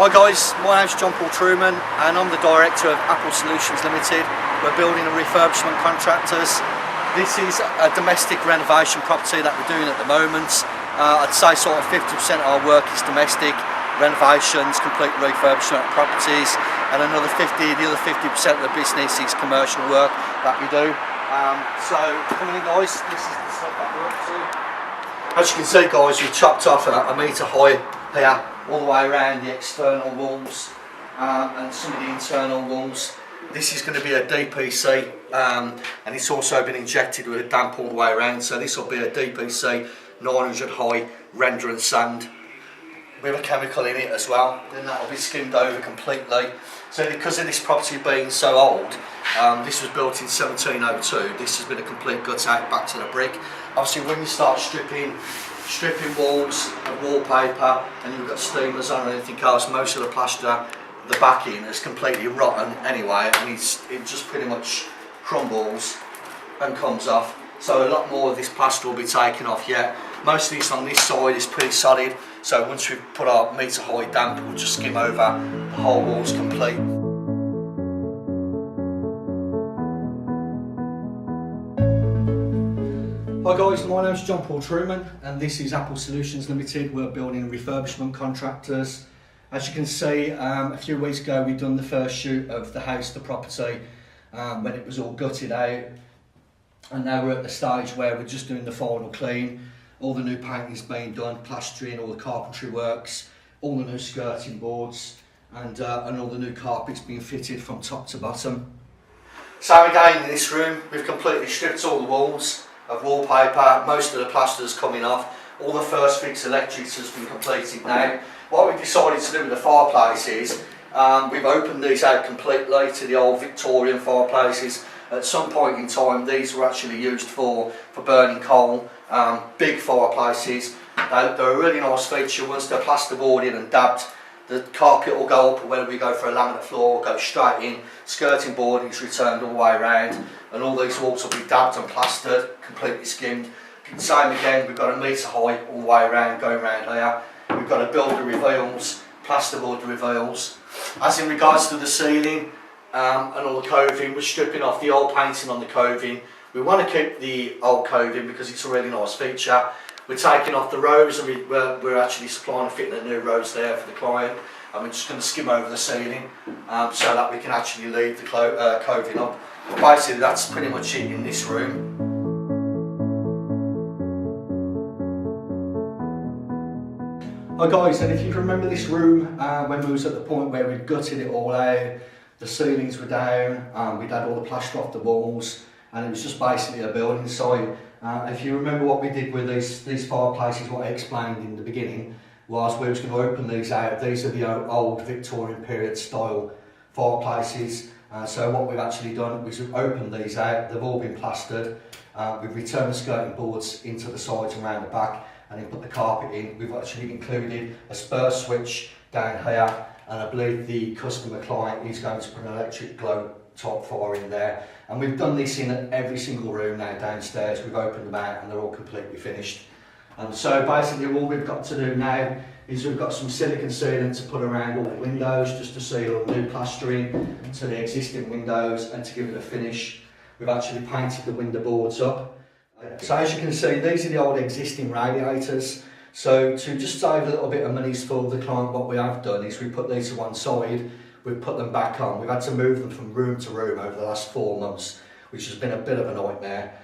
Hi guys, my name's John-Paul Trueman and I'm the director of Apple Solutions Ltd. We're building and refurbishment contractors. This is a domestic renovation property that we're doing at the moment. I'd say sort of 50% of our work is domestic renovations, complete refurbishment of properties, and the other 50% of the business is commercial work that we do. So coming in guys, this is the stuff that we're up to. As you can see guys, we've chopped off a metre high here all the way around the external walls and some of the internal walls. This is going to be a DPC and it's also been injected with a damp all the way around, so this will be a DPC 900 high render and sand with a chemical in it as well. Then that will be skimmed over completely. So because of this property being so old, this was built in 1702, this has been a complete gut out back to the brick. Obviously when you start stripping walls and wallpaper and you've got steamers on and anything else, most of the plaster, the backing is completely rotten anyway, and it just pretty much crumbles and comes off. So a lot more of this plaster will be taken off yet. Most of this on this side is pretty solid, so once we put our metre high damp, we'll just skim over the whole walls complete. Hi guys, my name's John-Paul Trueman and this is Apple Solutions Ltd. We're building refurbishment contractors. As you can see, a few weeks ago we've done the first shoot of the house, the property, when it was all gutted out, and now we're at the stage where we're just doing the final clean. All the new painting's being done, plastering, all the carpentry works, all the new skirting boards, and all the new carpets being fitted from top to bottom. So again in this room we've completely stripped all the walls of wallpaper, most of the plaster's coming off, all the first fix electrics has been completed now. What we've decided to do with the fireplace is we've opened these out completely to the old Victorian fireplaces. At some point in time these were actually used for burning coal, big fireplaces. They're a really nice feature. Once they're plasterboarded in and dabbed, the carpet will go up, or whether we go for a laminate floor or go straight in, skirting board is returned all the way around, and all these walls will be dabbed and plastered, completely skimmed. Same again, we've got a metre high all the way around, going around here. We've got to build the reveals, plasterboard the reveals. As in regards to the ceiling and all the coving, we're stripping off the old painting on the coving. We want to keep the old coving because it's a really nice feature. We're taking off the rows and we're actually supplying and fitting a new rows there for the client, and we're just going to skim over the ceiling so that we can actually leave the coving up. But basically that's pretty much it in this room. Hi guys, and if you remember this room when we was at the point where we'd gutted it all out, the ceilings were down, we'd had all the plaster off the walls, and it was just basically a building site. If you remember what we did with these fireplaces, what I explained in the beginning was we was going to open these out. These are the old Victorian period style fireplaces. So what we've actually done is we've opened these out, they've all been plastered, we've returned the skirting boards into the sides and around the back, and then put the carpet in. We've actually included a spur switch down here, and I believe the customer client is going to put an electric glow top fire in there. And we've done this in every single room now downstairs. We've opened them out and they're all completely finished. And so basically all we've got to do now is we've got some silicone sealant to put around all the windows just to seal new plastering to the existing windows and to give it a finish. We've actually painted the window boards up. So as you can see, these are the old existing radiators. So to just save a little bit of money for the client, what we have done is we put these to one side, we've put them back on. We've had to move them from room to room over the last 4 months, which has been a bit of a nightmare.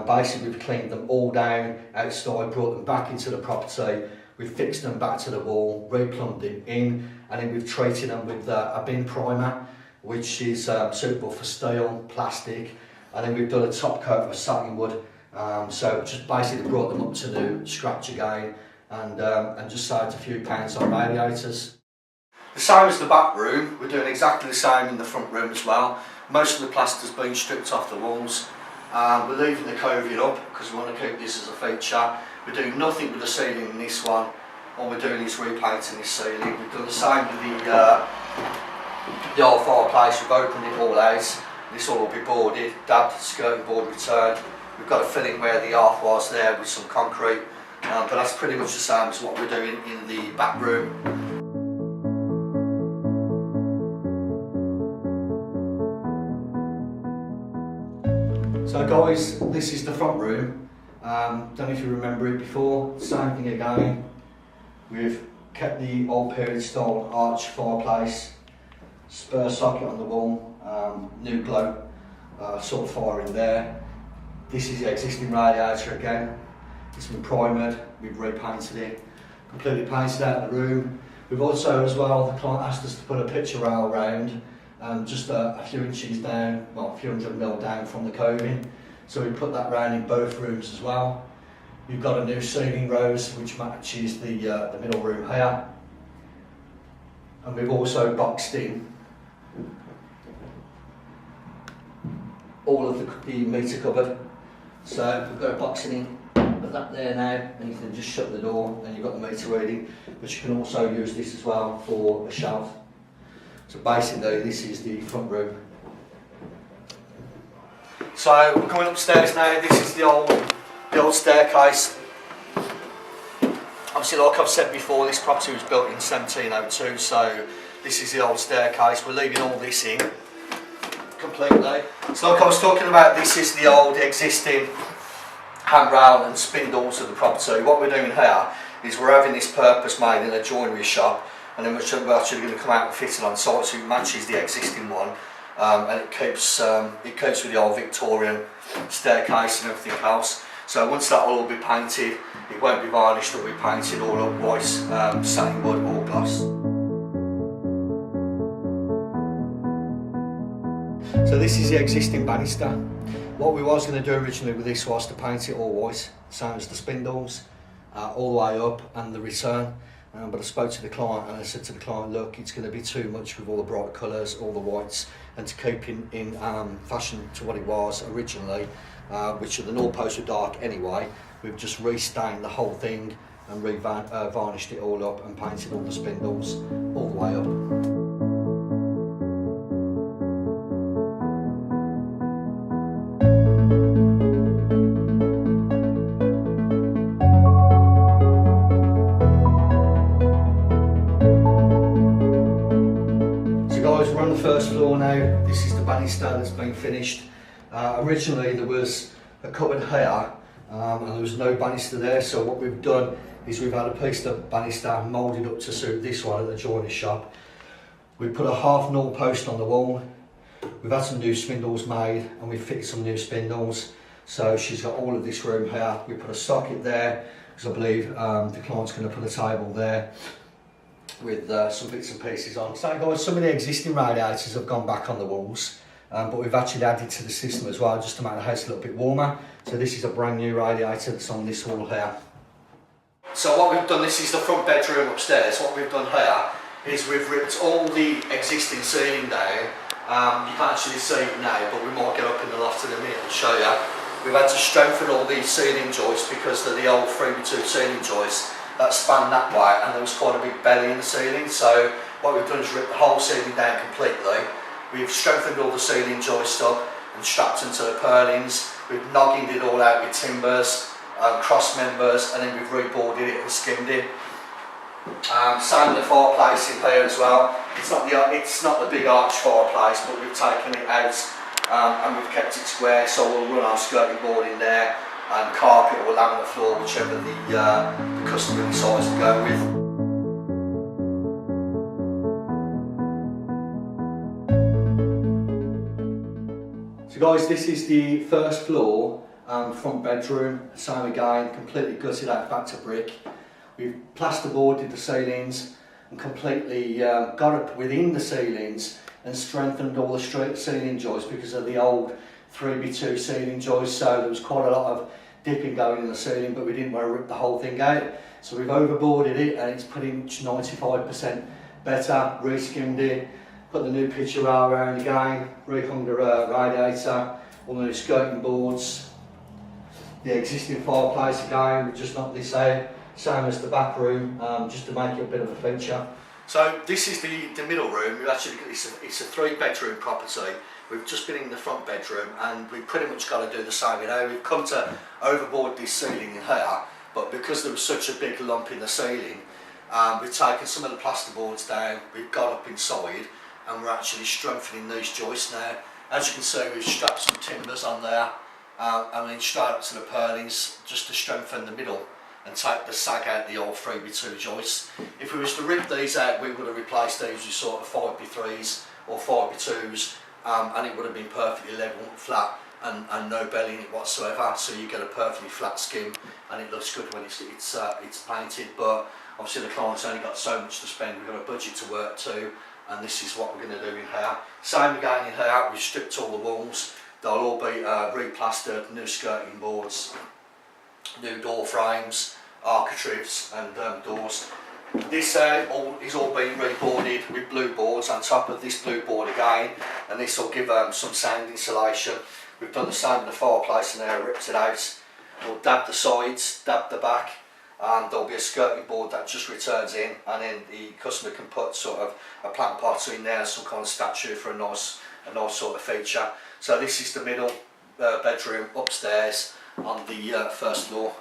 Basically we've cleaned them all down outside, brought them back into the property, we've fixed them back to the wall, replumbed them in, and then we've treated them with a bin primer, which is suitable for steel, plastic, and then we've done a top coat of satin wood. So just basically brought them up to new scratch again, and just saved a few pounds on radiators. The same as the back room, we're doing exactly the same in the front room as well. Most of the plaster's been stripped off the walls. We're leaving the coving up because we want to keep this as a feature. We're doing nothing with the ceiling in this one. All we're doing is repainting this ceiling. We've done the same with the old fireplace. We've opened it all out. This all will be boarded, dabbed, skirting board returned. We've got to fill in where the hearth was there with some concrete. But that's pretty much the same as what we're doing in the back room. So guys, this is the front room. Don't know if you remember it before. Same thing again. We've kept the old period style arch fireplace, spur socket on the wall, new glow sort of fire in there. This is the existing radiator again. It's been primered, we've repainted it, completely painted out the room. We've also as well, the client asked us to put a picture rail around, just a few inches down, well a few hundred mil down from the coving. So we put that round in both rooms as well. We've got a new ceiling rose which matches the middle room here. And we've also boxed in all of the meter cupboard. So we've got a boxing in of that there now, and you can just shut the door and you've got the meter reading, but you can also use this as well for a shelf. So basically this is the front room. So we're going upstairs now. This is the old staircase. Obviously, like I've said before, this property was built in 1702, so this is the old staircase. We're leaving all this in completely. So like I was talking about, this is the old existing handrail and spindles of the property. What we're doing here is we're having this purpose made in a joinery shop, and then we're actually going to come out and fit it on site so it matches the existing one, and it keeps with the old Victorian staircase and everything else. So once that will all be painted, it won't be varnished, it'll be painted all up white, satin wood or gloss. So this is the existing banister. What we was going to do originally with this was to paint it all white, same as the spindles, all the way up and the return. But I spoke to the client and I said to the client, look, it's going to be too much with all the bright colours, all the whites, and to keep in fashion to what it was originally, which the north posts were dark anyway, we've just restained the whole thing and varnished it all up and painted all the spindles all the way up. We're on the first floor now. This is the banister that's been finished. Originally there was a cupboard here and there was no banister there, so what we've done is we've had a piece of banister moulded up to suit this one at the joinery shop. We put a half null post on the wall. We've had some new spindles made and we've fitted some new spindles. So she's got all of this room here. We put a socket there because I believe the client's going to put a table there with some bits and pieces on. So guys, some of the existing radiators have gone back on the walls, but we've actually added to the system as well just to make the house a little bit warmer. So this is a brand new radiator that's on this wall here. So what we've done, this is the front bedroom upstairs. What we've done here is we've ripped all the existing ceiling down. You can't actually see it now, but we might get up in the loft in a minute and show you. We've had to strengthen all these ceiling joists because they're the old 3x2 ceiling joists that span that way, and there was quite a big belly in the ceiling. So what we've done is rip the whole ceiling down completely. We've strengthened all the ceiling joists up and strapped them to the purlins. We've nogginged it all out with timbers, cross members, and then we've reboarded it and skimmed it. Same with the fireplace in here as well. It's not the big arch fireplace, but we've taken it out and we've kept it square, so we'll run our skirting board in there and carpet or laminate floor, whichever the customer decides to go with. So guys, this is the first floor, front bedroom, same again, completely gutted out back to brick. We've plasterboarded the ceilings and completely got up within the ceilings and strengthened all the straight ceiling joists because of the old 3x2 ceiling joists, so there was quite a lot of dipping going in the ceiling, but we didn't want to rip the whole thing out. So we've overboarded it and it's pretty much 95% better, re-skimmed it, put the new picture rail around again, rehung the radiator, all the new skirting boards, the existing fireplace again, we just knocked this out, same as the back room, just to make it a bit of a feature. So this is the middle room. We've actually, it's a 3-bedroom property. We've just been in the front bedroom and we've pretty much got to do the same. You know, we've come to overboard this ceiling in here, but because there was such a big lump in the ceiling, we've taken some of the plasterboards down, we've got up inside and we're actually strengthening these joists now. As you can see, we've strapped some timbers on there and then straight up to the purlins just to strengthen the middle and take the sag out the old 3x2 joists. If we was to rip these out, we would have replaced these with sort of 5x3s or 5x2s, and it would have been perfectly level, flat, and no belly in it whatsoever. So you get a perfectly flat skim, and it looks good when it's painted. But obviously the client's only got so much to spend. We've got a budget to work to, and this is what we're going to do in here. Same again in here. We've stripped all the walls. They'll all be replastered, new skirting boards, new door frames, architraves and doors. This is all being reboarded with blue boards on top of this blue board again, and this will give some sound insulation. We've done the same with the fireplace and there, ripped it out. We'll dab the sides, dab the back, and there'll be a skirting board that just returns in, and then the customer can put sort of a plant pot in there, some kind of statue for a nice sort of feature. So this is the middle bedroom upstairs on the first floor.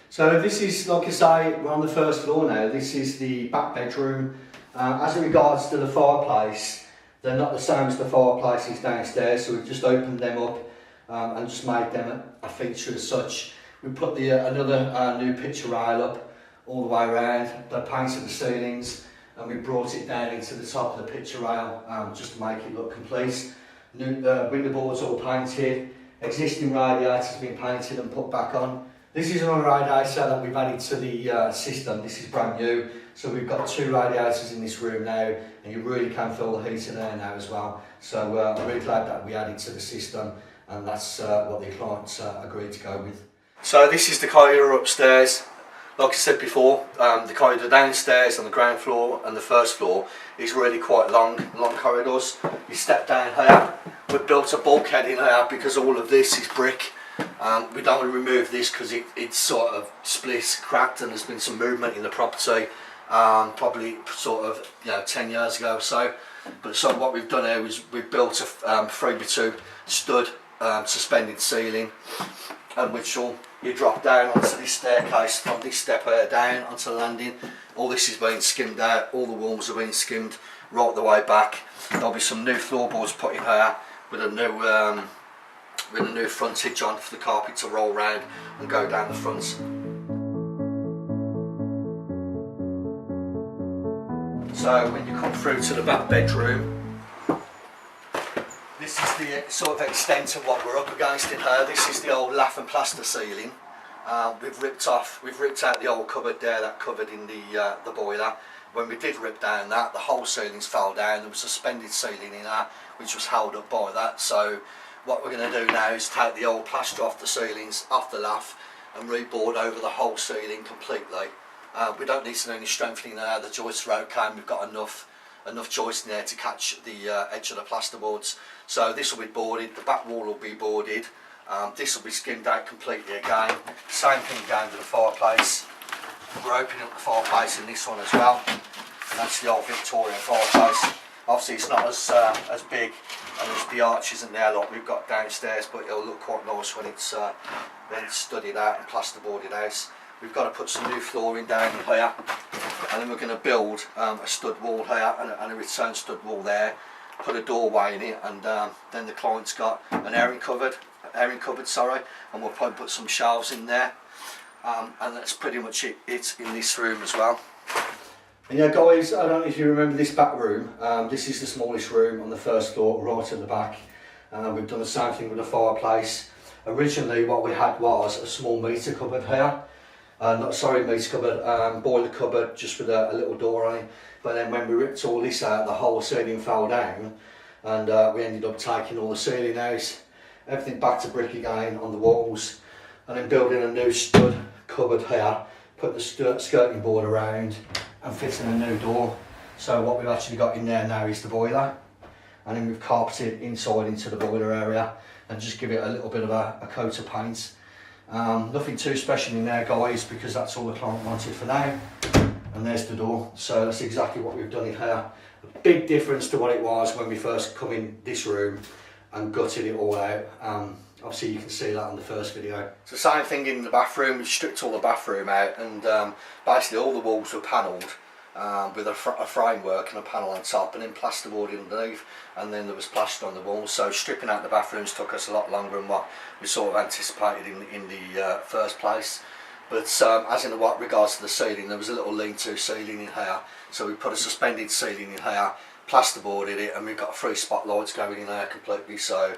So this is, like I say, we're on the first floor now. This is the back bedroom. As regards to the fireplace, they're not the same as the fireplaces downstairs, so we've just opened them up and just made them a feature as such. We put another new picture rail up all the way around. They painted the ceilings, and we brought it down into the top of the picture rail just to make it look complete. New window boards all painted. Existing radiators have been painted and put back on. This is another radiator that we've added to the system. This is brand new, so we've got 2 radiators in this room now, and you really can feel the heat in there now as well. So I'm really glad that we added to the system, and that's what the clients agreed to go with. So this is the corridor upstairs. Like I said before, the corridor downstairs on the ground floor and the first floor is really quite long corridors. You step down here. We've built a bulkhead in here because all of this is brick. We don't want to remove this because it's sort of split, cracked, and there's been some movement in the property, probably sort of 10 years ago or so. But so what we've done here is we've built a 3x2 stud suspended ceiling, and which you drop down onto this staircase from this step here down onto the landing. All this is being skimmed out, all the walls are being skimmed right the way back. There'll be some new floorboards put in here with a new frontage on for the carpet to roll round and go down the front. So when you come through to the back bedroom, this is the sort of extent of what we're up against in here. This is the old lath and plaster ceiling. We've ripped out the old cupboard there that covered in the boiler. When we did rip down that, the whole ceilings fell down. There was a suspended ceiling in there which was held up by that. So what we're going to do now is take the old plaster off the ceilings, off the lath, and reboard over the whole ceiling completely. We don't need to do any strengthening there. The joists are okay, and we've got enough joist in there to catch the edge of the plasterboards. So this will be boarded, the back wall will be boarded, this will be skimmed out completely again. Same thing down to the fireplace. We're opening up the fireplace in this one as well. And that's the old Victorian fireplace. Obviously it's not as big and there's the arch isn't there like we've got downstairs, but it'll look quite nice when it's studded out and plasterboarded out. We've got to put some new flooring down here, and then we're going to build a stud wall here and a return stud wall there, put a doorway in it, and then the client's got an airing cupboard, and we'll probably put some shelves in there, and that's pretty much it in this room as well. And yeah guys, I don't know if you remember this back room. This is the smallest room on the first floor, right at the back. We've done the same thing with the fireplace. Originally what we had was a small meter cupboard here. Meter cupboard, boiler cupboard just with a little door on it. But then when we ripped all this out, the whole ceiling fell down, and we ended up taking all the ceiling out, everything back to brick again on the walls, and then building a new stud cupboard here, put the skirting board around and fitting a new door. So what we've actually got in there now is the boiler, and then we've carpeted inside into the boiler area and just give it a little bit of a coat of paint. Nothing too special in there guys, because that's all the client wanted for now. And there's the door, so that's exactly what we've done in here. A big difference to what it was when we first come in this room and gutted it all out. Obviously you can see that on the first video. It's the same thing in the bathroom. We stripped all the bathroom out, and basically all the walls were panelled, with a framework and a panel on top, and then plasterboard underneath, and then there was plaster on the walls. So stripping out the bathrooms took us a lot longer than what we sort of anticipated in the first place. But as in what regards to the ceiling, there was a little lean-to ceiling in here, so we put a suspended ceiling in here, plasterboarded it, and we've got 3 spotlights going in there completely. So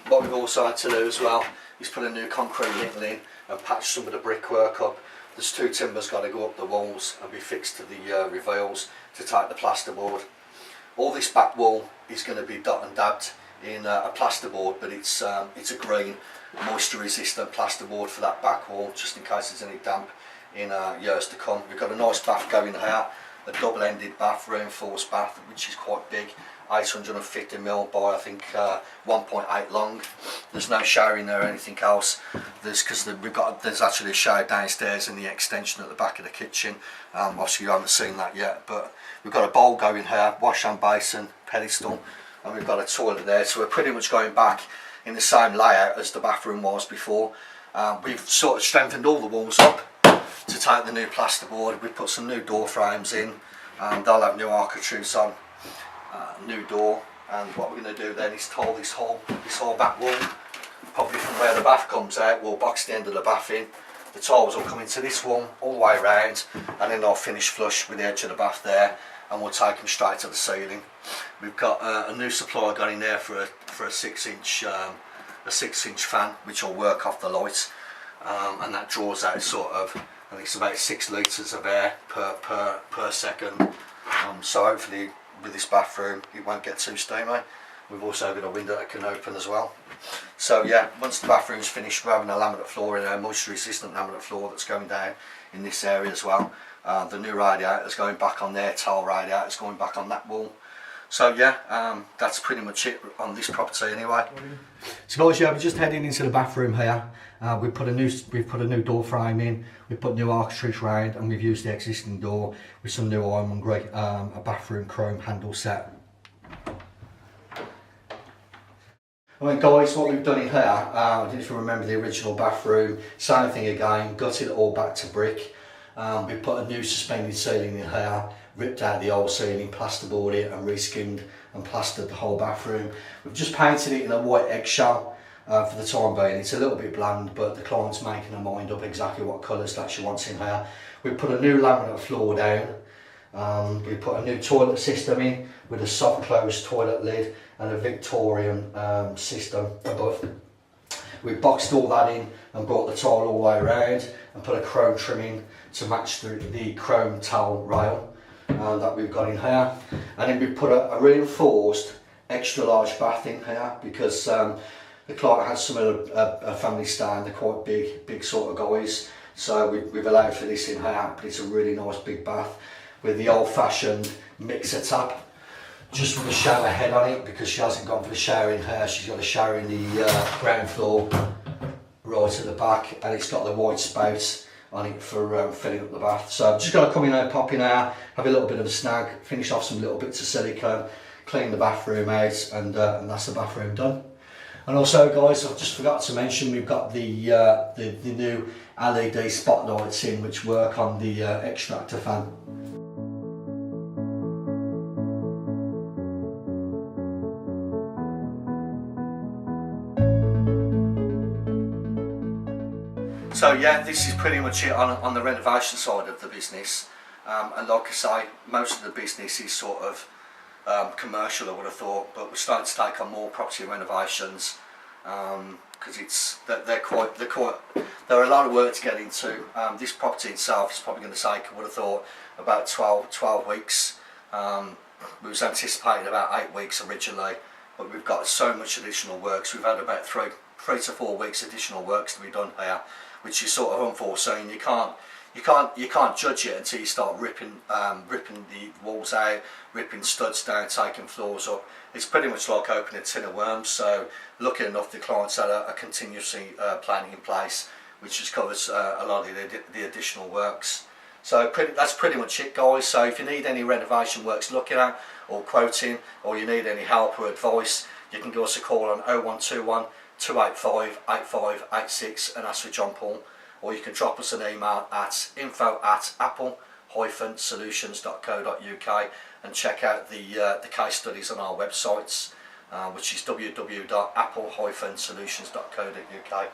what we've also had to do as well is put a new concrete lintel in and patch some of the brickwork up. There's 2 timbers got to go up the walls and be fixed to the reveals to take the plasterboard. All this back wall is going to be dot and dabbed in a plasterboard, but it's a green moisture resistant plasterboard for that back wall, just in case there's any damp in years to come. We've got a nice bath going here, a double-ended bath, reinforced bath, which is quite big, 850mm by I think 1.8 long. There's no shower in there or anything else. There's actually a shower downstairs in the extension at the back of the kitchen. Obviously you haven't seen that yet, but we've got a bowl going here, wash and basin, pedestal, and we've got a toilet there. So we're pretty much going back in the same layout as the bathroom was before. We've sort of strengthened all the walls up to take the new plasterboard. We've put some new door frames in, they'll have new architraves on, new door, and what we're going to do then is tile this whole back wall, probably from where the bath comes out. We'll box the end of the bath in, the tiles will come into this wall all the way around, and then they'll finish flush with the edge of the bath there, and we'll take them straight to the ceiling. We've got a new supply got in there for a 6-inch fan, which will work off the light, and that draws out sort of, I think it's about 6 litres of air per second. So hopefully with this bathroom it won't get too steamy. We've also got a window that can open as well. So yeah, once the bathroom's finished, we're having a laminate floor in there, moisture resistant laminate floor that's going down in this area as well. The new radiator's going back on there, tile radiator's going back on that wall. So yeah, that's pretty much it on this property anyway. So guys, yeah, we're just heading into the bathroom here. We've put a new door frame in, we've put new architraves round, and we've used the existing door with some new ironmongery, a bathroom chrome handle set. Right guys, what we've done in here, I don't know if you remember the original bathroom, same thing again, gutted it all back to brick. We've put a new suspended ceiling in here, ripped out the old ceiling, plasterboarded it and reskinned and plastered the whole bathroom. We've just painted it in a white eggshell for the time being. It's a little bit bland, but the client's making her mind up exactly what colours that she wants in here. We put a new laminate floor down. We put a new toilet system in with a soft close toilet lid and a Victorian system above. We boxed all that in and brought the tile all the way around and put a chrome trimming to match the chrome towel rail that we've got in here. And then we put a reinforced extra large bath in here because the client has some of a family stand. They're quite big sort of guys. So we've allowed for this in here, but it's a really nice big bath with the old-fashioned mixer tap, just with a shower head on it, because she hasn't gone for the shower in here. She's got a shower in the ground floor right at the back, and it's got the white spout on it for filling up the bath. So I've just got to come in there, pop in there, have a little bit of a snag, finish off some little bits of silicone, clean the bathroom out, and that's the bathroom done. And also guys, I just forgot to mention, we've got the new LED spotlights in, which work on the extractor fan. So yeah, this is pretty much it on the renovation side of the business, and like I say, most of the business is sort of commercial, I would have thought, but we're starting to take on more property renovations because there are a lot of work to get into. This property itself is probably going to take, I would have thought, about 12 weeks. We was anticipating about 8 weeks originally, but we've got so much additional works. We've had about 3 to 4 weeks additional works to be done here, which is sort of unforeseen. You can't judge it until you start ripping the walls out, ripping studs down, taking floors up. It's pretty much like opening a tin of worms. So lucky enough, the clients had a contingency planning in place, which just covers a lot of the additional works. So that's pretty much it guys. So if you need any renovation works looking at or quoting, or you need any help or advice, you can give us a call on 0121 285 8586 and ask for John-Paul, or you can drop us an email at info@apple Apple-Solutions.co.uk, and check out the case studies on our websites, which is www.apple-solutions.co.uk.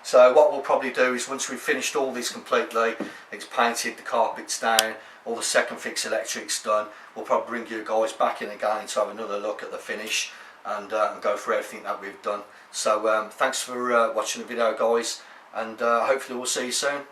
So what we'll probably do is, once we've finished all this completely, it's painted, the carpet's down, all the second fix electrics done, we'll probably bring you guys back in again to have another look at the finish and go through everything that we've done. So thanks for watching the video, guys, and hopefully we'll see you soon.